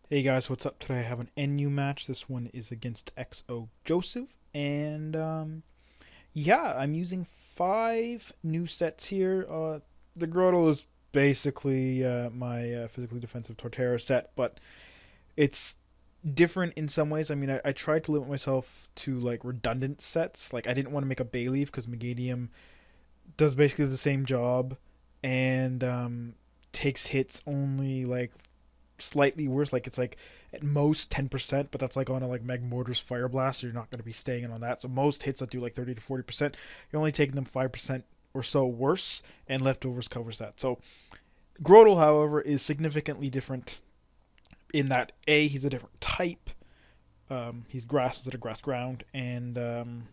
Hey guys, what's up? Today I have an NU match. This one is against xojoseph, and yeah, I'm using 5 new sets here. The Grotle is basically my physically defensive Torterra set, but it's different in some ways. I mean, I tried to limit myself to like redundant sets. Like I didn't want to make a Bayleaf because Megadium does basically the same job and takes hits only like slightly worse. Like it's like at most 10%, but that's like on a like Magmortar's Fire Blast, so you're not going to be staying in on that. So most hits that do like 30 to 40%, you're only taking them 5% or so worse, and leftovers covers that. So Grotle, however, is significantly different in that he's a different type. He's grass instead of grass ground, and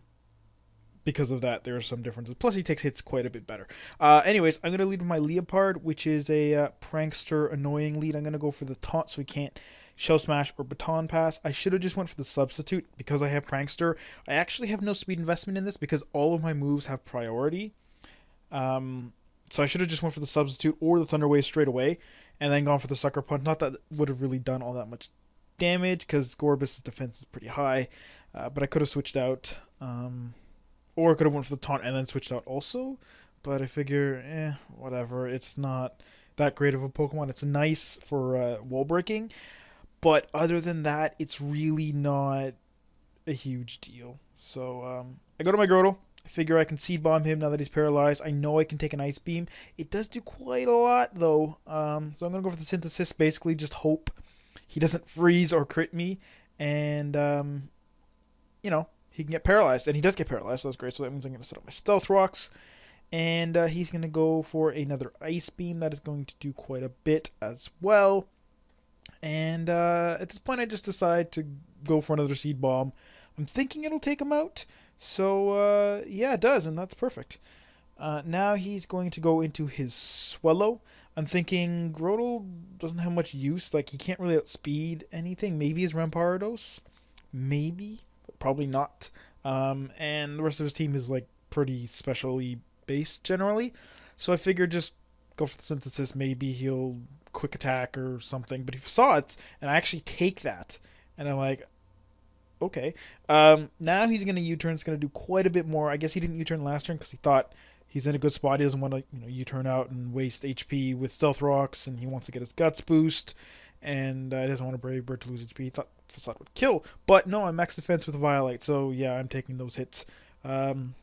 because of that, there are some differences. Plus, he takes hits quite a bit better. Anyways, I'm going to lead with my Leopard, which is a prankster, annoying lead. I'm going to go for the taunt so he can't shell smash or baton pass. I should have just went for the substitute because I have prankster. I actually have no speed investment in this because all of my moves have priority. So I should have just went for the substitute or the Thunder Wave straight away and then gone for the Sucker Punch. Not that it would have really done all that much damage because Gorbis' defense is pretty high, but I could have switched out. Or I could have went for the taunt and then switched out also. But I figure, whatever. It's not that great of a Pokemon. It's nice for wall breaking. But other than that, it's really not a huge deal. So I go to my Grotle. I figure I can Seed Bomb him now that he's paralyzed. I know I can take an Ice Beam. It does do quite a lot, though. So I'm going to go for the Synthesis. Basically, just hope he doesn't freeze or crit me. And, he can get paralyzed, and he does get paralyzed, so that's great. So that means I'm going to set up my Stealth Rocks, and he's going to go for another Ice Beam. That is going to do quite a bit as well. And at this point, I just decide to go for another Seed Bomb. I'm thinking it'll take him out, so yeah, it does, and that's perfect. Now he's going to go into his Swellow. I'm thinking Grotle doesn't have much use. Like, he can't really outspeed anything. Maybe his Rampardos. Maybe. Probably not. And the rest of his team is like pretty specially based generally. So I figured just go for the Synthesis. Maybe he'll quick attack or something. But he saw it, and I actually take that. And I'm like, okay. Now he's going to U-turn. It's going to do quite a bit more. I guess he didn't U-turn last turn because he thought he's in a good spot. He doesn't want to U-turn out and waste HP with Stealth Rocks, and he wants to get his Guts boost. And he doesn't want a Brave Bird to lose HP. He thought Facade would kill. But no, I'm max defense with Violite, so yeah, I'm taking those hits. I'm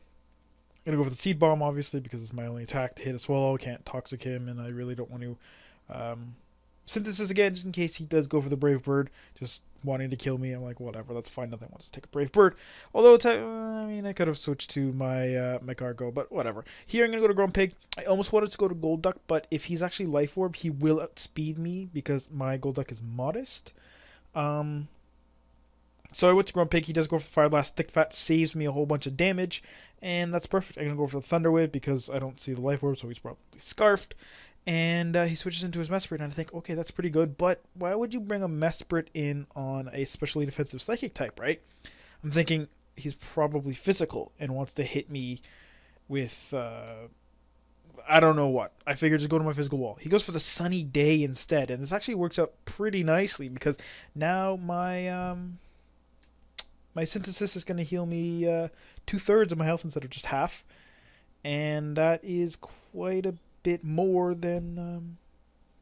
going to go for the Seed Bomb, obviously, because it's my only attack to hit a Swallow. Can't Toxic him, and I really don't want to Synthesis again, just in case he does go for the Brave Bird, just wanting to kill me. I'm like, whatever, that's fine. Nothing wants to take a Brave Bird. Although, I mean, I could have switched to my my Cargo, but whatever. Here, I'm going to go to Grumpig. I almost wanted to go to Golduck, but if he's actually Life Orb, he will outspeed me because my Golduck is modest. So I went to Grumpig. He does go for the Fire Blast. Thick Fat saves me a whole bunch of damage, and that's perfect. I'm going to go for the Thunder Wave because I don't see the Life Orb, so he's probably Scarfed. And he switches into his Mesprit, and I think, okay, that's pretty good, but why would you bring a Mesprit in on a specially defensive Psychic type, right? I'm thinking he's probably physical and wants to hit me with, I don't know what. I figured just go to my physical wall. He goes for the Sunny Day instead, and this actually works out pretty nicely because now my Synthesis is going to heal me 2/3 of my health instead of just half, and that is quite a bit more than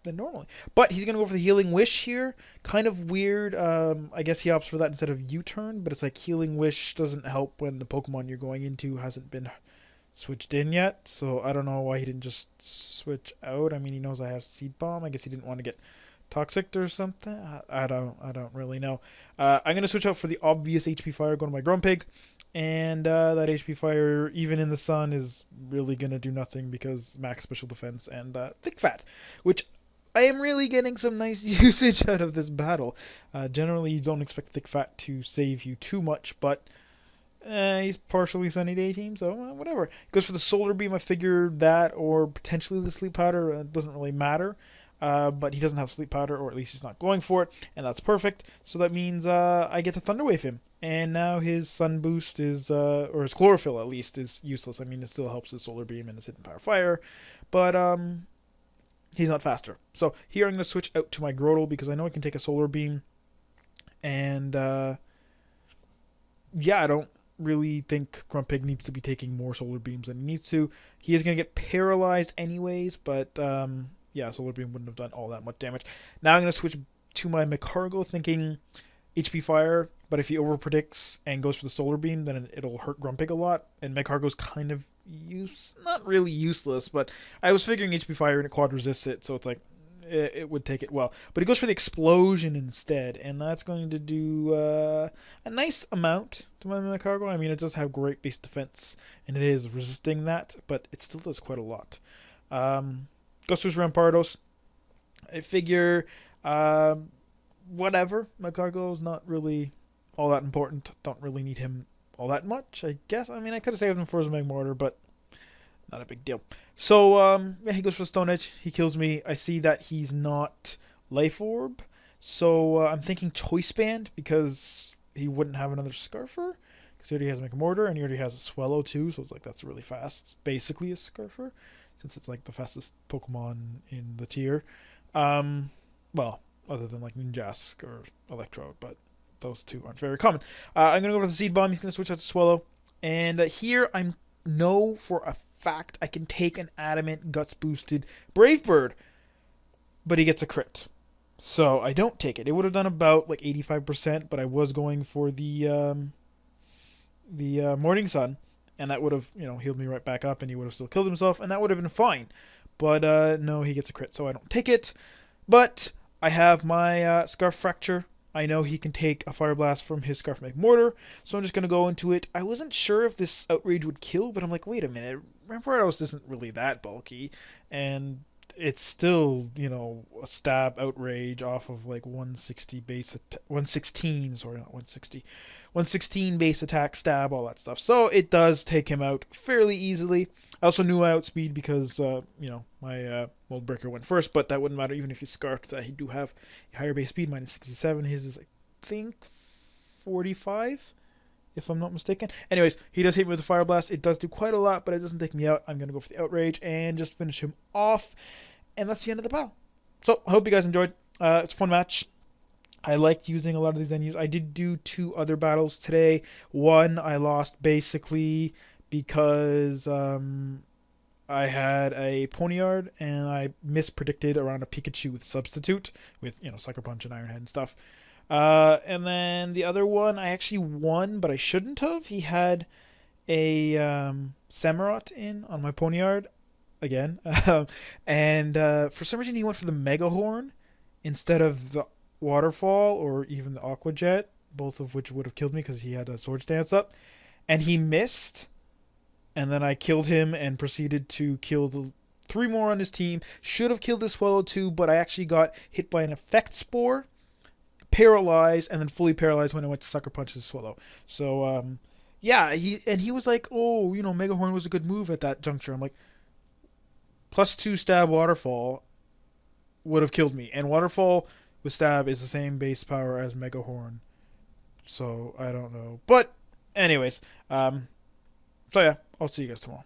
normally. But he's gonna go for the Healing Wish here. Kind of weird. I guess he opts for that instead of U-turn, but it's like Healing Wish doesn't help when the Pokemon you're going into hasn't been switched in yet. So I don't know why he didn't just switch out. I mean, he knows I have Seed Bomb. I guess he didn't want to get toxic or something. I don't really know. I'm gonna switch out for the obvious HP Fire. Go to my Grumpig. And that HP Fire, even in the sun, is really going to do nothing because max special defense and Thick Fat, which I am really getting some nice usage out of this battle. Generally, you don't expect Thick Fat to save you too much, but he's partially Sunny Day team, so whatever. Goes for the Solar Beam. I figured that, or potentially the Sleep Powder. It doesn't really matter. But he doesn't have Sleep Powder, or at least he's not going for it, and that's perfect. So that means I get to Thunder Wave him. And now his Sun Boost is, or his Chlorophyll at least, is useless. I mean, it still helps his Solar Beam and his Hidden Power Fire. But, he's not faster. So here I'm going to switch out to my Grotle because I know I can take a Solar Beam. And yeah, I don't really think Grumpig needs to be taking more Solar Beams than he needs to. He is going to get paralyzed anyways, but yeah, Solar Beam wouldn't have done all that much damage. Now I'm going to switch to my Magcargo thinking HP Fire, but if he overpredicts and goes for the Solar Beam, then it'll hurt Grumpig a lot. And Magcargo's kind of not really useless, but I was figuring HP Fire and it quad resists it, so it's like it would take it well. But he goes for the Explosion instead, and that's going to do a nice amount to my Magcargo. I mean, it does have great base defense, and it is resisting that, but it still does quite a lot. Goes to his Rampardos. I figure whatever. Magcargo is not really all that important. Don't really need him all that much, I guess. I mean, I could have saved him for his Magmortar, but not a big deal. So, yeah, he goes for Stone Edge. He kills me. I see that he's not Life Orb. So, I'm thinking Choice Band because he wouldn't have another Scarfer. Because he already has Magmortar and he already has a Swellow too. So, it's like, that's really fast. It's basically a Scarfer. Since it's like the fastest Pokemon in the tier. Well, other than like Ninjask or Electrode, but those two aren't very common. I'm going to go for the Seed Bomb. He's going to switch out to Swellow. And here I know for a fact I can take an Adamant Guts boosted Brave Bird, but he gets a crit. So I don't take it. It would have done about like 85%, but I was going for the Morning Sun, and that would have, healed me right back up, and he would have still killed himself, and that would have been fine. But no, he gets a crit, so I don't take it. But I have my Scarf Fracture. I know he can take a Fire Blast from his Scarf Magmortar, so I'm just going to go into it. I wasn't sure if this Outrage would kill, but I'm like, wait a minute. Rampardos isn't really that bulky, and it's still, a stab Outrage off of like 160 base, 116, sorry, not 160, 116 base attack, stab, all that stuff. So it does take him out fairly easily. I also knew I outspeed because, my Mold Breaker went first, but that wouldn't matter even if he's Scarfed. He do have a higher base speed, minus 67. His is, I think, 45, if I'm not mistaken. Anyways, he does hit me with a Fire Blast. It does do quite a lot, but it doesn't take me out. I'm going to go for the Outrage and just finish him off. And that's the end of the battle. So, I hope you guys enjoyed. It's a fun match. I liked using a lot of these venues. I did do 2 other battles today. One I lost basically because I had a Ponyard and I mispredicted around a Pikachu with Substitute with, Sucker Punch and Iron Head and stuff. And then the other one I actually won, but I shouldn't have. He had a Samurott in on my Ponyard again. And for some reason he went for the Mega Horn instead of the Waterfall or even the Aqua Jet, both of which would have killed me because he had a Swords Dance up. And he missed. And then I killed him and proceeded to kill the 3 more on his team. Should have killed the Swellow too, but I actually got hit by an Effect Spore, paralyzed, and then fully paralyzed when I went to Sucker Punch the Swellow. So, yeah, he was like, oh, Mega Horn was a good move at that juncture. I'm like, +2 stab Waterfall would have killed me. And Waterfall with stab is the same base power as Mega Horn. So, I don't know. But, anyways, so yeah, I'll see you guys tomorrow.